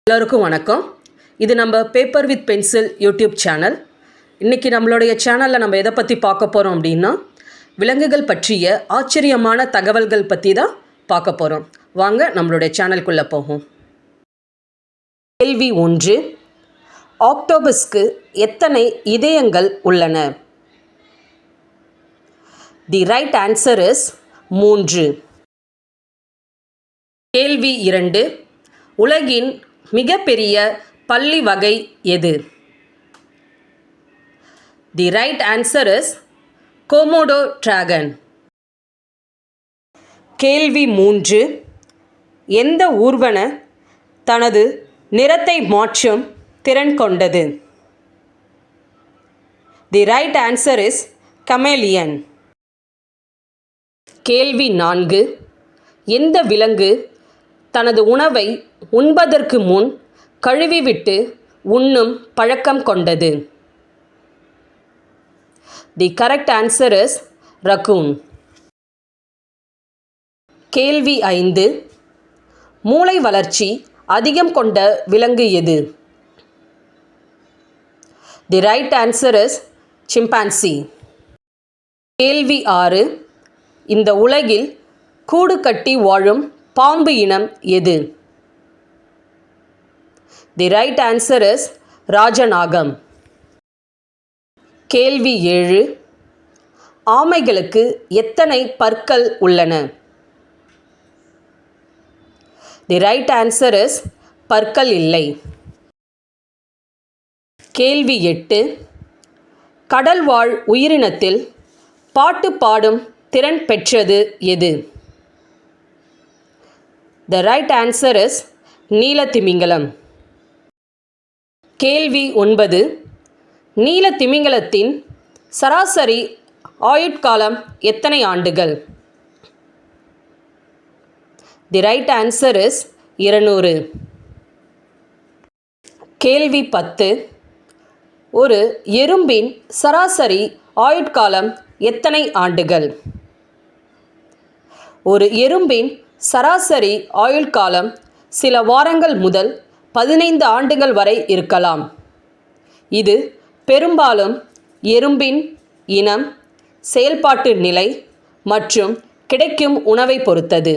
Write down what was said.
எல்லாருக்கும் வணக்கம். இது நம்ம paper with pencil YouTube channel. இன்றைக்கி நம்மளுடைய சேனலில் நம்ம எதை பற்றி பார்க்க போகிறோம் அப்படின்னா, விலங்குகள் பற்றிய ஆச்சரியமான தகவல்கள் பற்றி தான் பார்க்க போகிறோம். வாங்க நம்மளுடைய சேனலுக்குள்ளே போகும். கேள்வி 1. ஆக்டோபஸ்க்கு எத்தனை இதயங்கள் உள்ளன? The right answer is 3. கேள்வி 2. உலகின் மிகப்பெரிய பல்லி வகை எது? The right answer is Komodo dragon. கேள்வி 3. எந்த ஊர்வன தனது நிறத்தை மாற்றும் திறன் கொண்டது? The right answer is chameleon. கேள்வி 4. எந்த விலங்கு தனது உணவை உண்பதற்கு முன் கழுவிவிட்டு உண்ணும் பழக்கம் கொண்டது? The correct answer is raccoon. கேள்வி 5. மூளை வளர்ச்சி அதிகம் கொண்ட விலங்கு எது? The right answer is chimpanzee. கேள்வி 6. இந்த உலகில் கூடு கட்டி வாழும் பாம்பு இனம் எது? தி ரைட் ஆன்சர் இஸ் ராஜநாகம். கேள்வி 7. ஆமைகளுக்கு எத்தனை பற்கள் உள்ளன? தி ரைட் ஆன்சர் இஸ் பற்கள் இல்லை. கேள்வி 8. கடல் வாழ் உயிரினத்தில் பாட்டு பாடும் திறன் பெற்றது எது? தி ரைட் ஆன்சர் இஸ் நீலத்திமிங்கலம். கேள்வி 9. நீலத்திமிங்கலத்தின் சராசரி ஆயுட்காலம் எத்தனை ஆண்டுகள்? The right answer is 200. கேள்வி 10. ஒரு எறும்பின் சராசரி ஆயுட்காலம் எத்தனை ஆண்டுகள்? ஒரு எறும்பின் சராசரி ஆயுள்காலம் சில வாரங்கள் முதல் 15 ஆண்டுகள் வரை இருக்கலாம். இது பெரும்பாலும் எறும்பின் இனம், செயல்பாட்டு நிலை மற்றும் கிடைக்கும் உணவை பொறுத்தது.